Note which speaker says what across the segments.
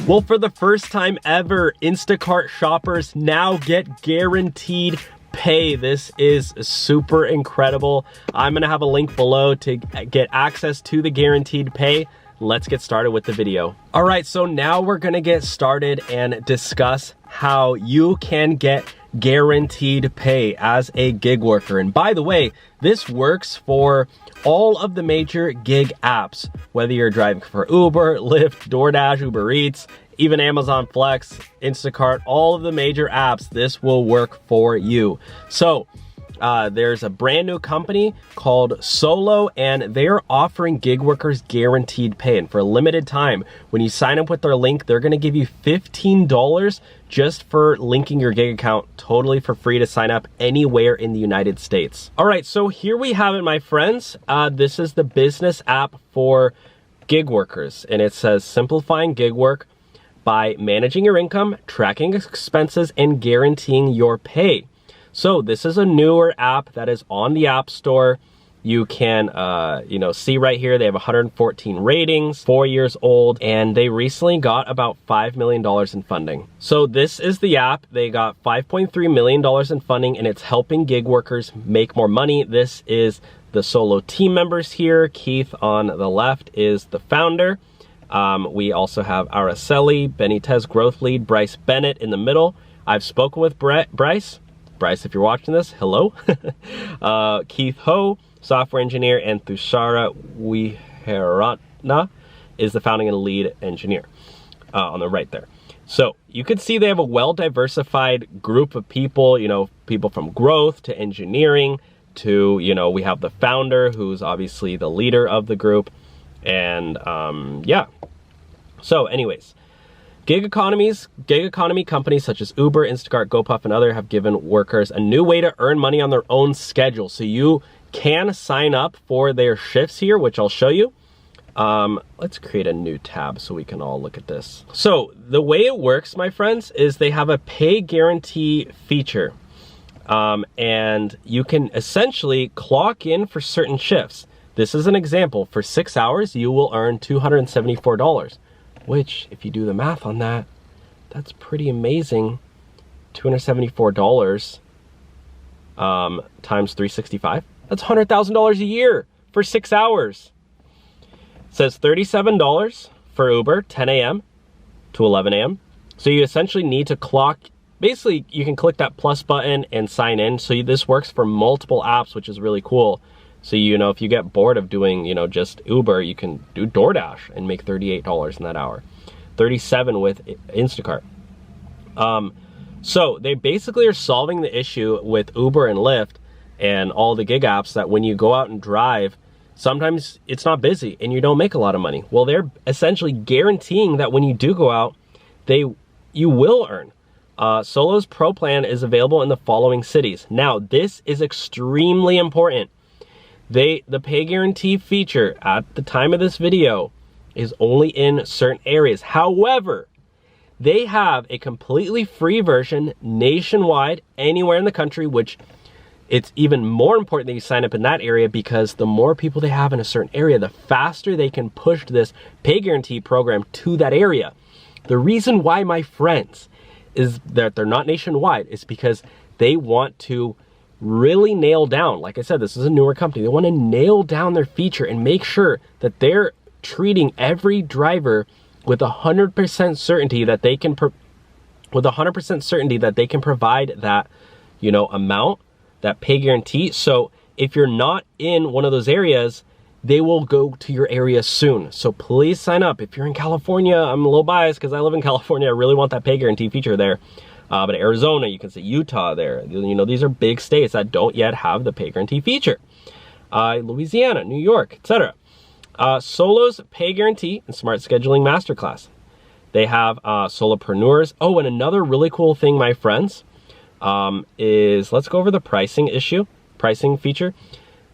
Speaker 1: Well, for the first time ever, Instacart shoppers now get guaranteed pay. This is super incredible. I'm gonna have a link below to get access to the guaranteed pay. Let's get started with the video. All right, so now we're gonna get started and discuss how you can get guaranteed pay as a gig worker. And by the way, this works for all of the major gig apps, whether you're driving for Uber, Lyft, DoorDash, Uber Eats, even Amazon Flex, Instacart, all of the major apps, this will work for you. So there's a brand new company called Solo, and they're offering gig workers guaranteed pay. And for a limited time, when you sign up with their link, they're gonna give you $15 just for linking your gig account, totally for free to sign up anywhere in the United States. All right, so here we have it, my friends. This is the business app for gig workers, and it says simplifying gig work by managing your income, tracking expenses, and guaranteeing your pay. So this is a newer app that is on the App Store. You can, see right here, they have 114 ratings, 4 years old, and they recently got about $5 million in funding. So this is the app. They got $5.3 million in funding, and it's helping gig workers make more money. This is the Solo team members here. Keith on the left is the founder. We also have Araceli, Benitez growth lead, Bryce Bennett in the middle. I've spoken with Bryce. Bryce, if you're watching this, hello. Keith Ho, software engineer, and Thushara Wiheratna is the founding and lead engineer on the right there. So you can see they have a well-diversified group of people, people from growth to engineering to, we have the founder who's obviously the leader of the group. And yeah, so anyways, gig economy companies such as Uber, Instacart, GoPuff, and others have given workers a new way to earn money on their own schedule. So you can sign up for their shifts here, which I'll show you. Let's create a new tab so we can all look at this. So the way it works, my friends, is they have a pay guarantee feature. And you can essentially clock in for certain shifts. This is an example. For 6 hours, you will earn $274, which, if you do the math on that, that's pretty amazing. $274 times 365. That's $100,000 a year for 6 hours. It says $37 for Uber, 10 a.m. to 11 a.m. So you essentially need to clock. Basically, you can click that plus button and sign in. So this works for multiple apps, which is really cool. So, if you get bored of doing, just Uber, you can do DoorDash and make $38 in that hour. 37 with Instacart. So they basically are solving the issue with Uber and Lyft and all the gig apps that when you go out and drive, sometimes it's not busy and you don't make a lot of money. Well, they're essentially guaranteeing that when you do go out, you will earn. Solo's Pro plan is available in the following cities. Now, this is extremely important. The pay guarantee feature at the time of this video is only in certain areas. However, they have a completely free version nationwide, anywhere in the country, which it's even more important that you sign up in that area because the more people they have in a certain area, the faster they can push this pay guarantee program to that area. The reason why, my friends, is that they're not nationwide is because they want to really nail down, like I said, this is a newer company. They want to nail down their feature and make sure that they're treating every driver with 100% certainty that they can provide that, amount, that pay guarantee. So if you're not in one of those areas, they will go to your area soon. So please sign up. If you're in California, I'm a little biased because I live in California. I really want that pay guarantee feature there. But Arizona, you can say Utah there. These are big states that don't yet have the pay guarantee feature. Louisiana, New York, etc. Solo's Pay Guarantee and Smart Scheduling Masterclass. They have solopreneurs. Oh, and another really cool thing, my friends, is let's go over the pricing feature.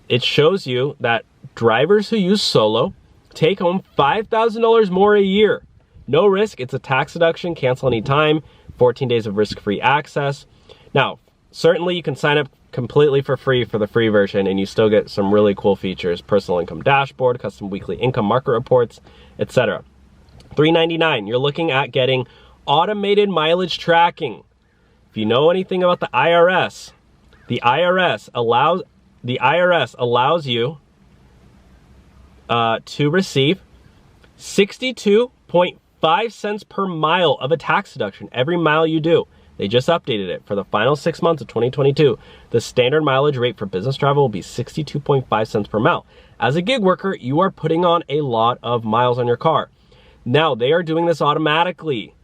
Speaker 1: It shows you that drivers who use Solo take home $5,000 more a year. No risk. It's a tax deduction. Cancel anytime. 14 days of risk-free access. Now, certainly you can sign up completely for free for the free version and you still get some really cool features, personal income dashboard, custom weekly income market reports, etc. $3.99. You're looking at getting automated mileage tracking. If you know anything about the IRS allows you to receive 62.5 cents per mile of a tax deduction every mile you do. They just updated it for the final 6 months of 2022. The standard mileage rate for business travel will be 62.5 cents per mile. As a gig worker, you are putting on a lot of miles on your car. Now, they are doing this automatically,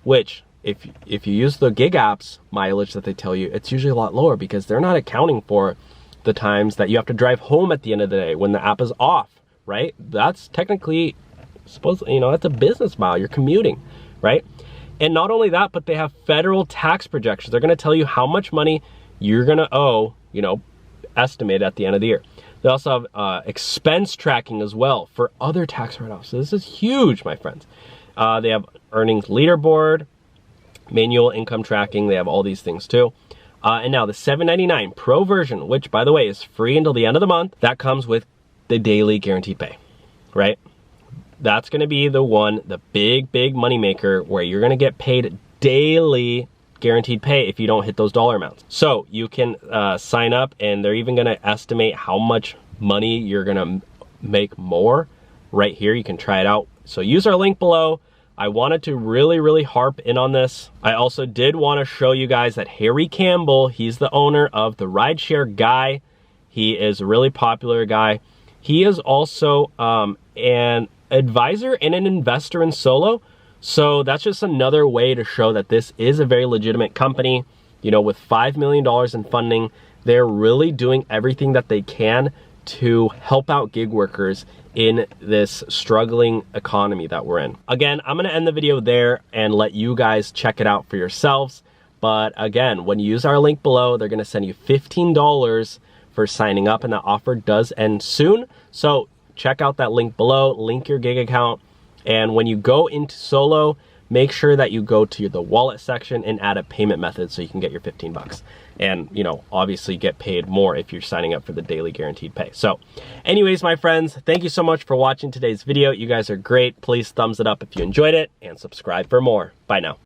Speaker 1: which if you use the gig apps mileage that they tell you, it's usually a lot lower because they're not accounting for the times that you have to drive home at the end of the day when the app is off, right? That's technically that's a business mile. You're commuting, right? And not only that, but they have federal tax projections. They're going to tell you how much money you're going to owe, estimated at the end of the year. They also have expense tracking as well for other tax write-offs. So this is huge, my friends. They have earnings leaderboard, manual income tracking. They have all these things too. And now the $7.99 Pro version, which by the way is free until the end of the month, that comes with the daily guaranteed pay, right? That's going to be the big money maker where you're going to get paid daily guaranteed pay if you don't hit those dollar amounts. So you can sign up, and they're even going to estimate how much money you're going to make more right here. You can try it out. So use our link below. I wanted to really harp in on this. I also did want to show you guys that Harry Campbell, he's the owner of the Rideshare Guy. He is a really popular guy. He is also an advisor and an investor in Solo. So that's just another way to show that this is a very legitimate company. With $5 million in funding, they're really doing everything that they can to help out gig workers in this struggling economy that we're in. Again, I'm gonna end the video there and let you guys check it out for yourselves. But again, when you use our link below, they're gonna send you $15 for signing up, and that offer does end soon. So check out that link below, link your gig account, and when you go into Solo, make sure that you go to the wallet section and add a payment method so you can get your 15 bucks. And, obviously get paid more if you're signing up for the daily guaranteed pay. So anyways, my friends, thank you so much for watching today's video. You guys are great. Please thumbs it up if you enjoyed it and subscribe for more. Bye now.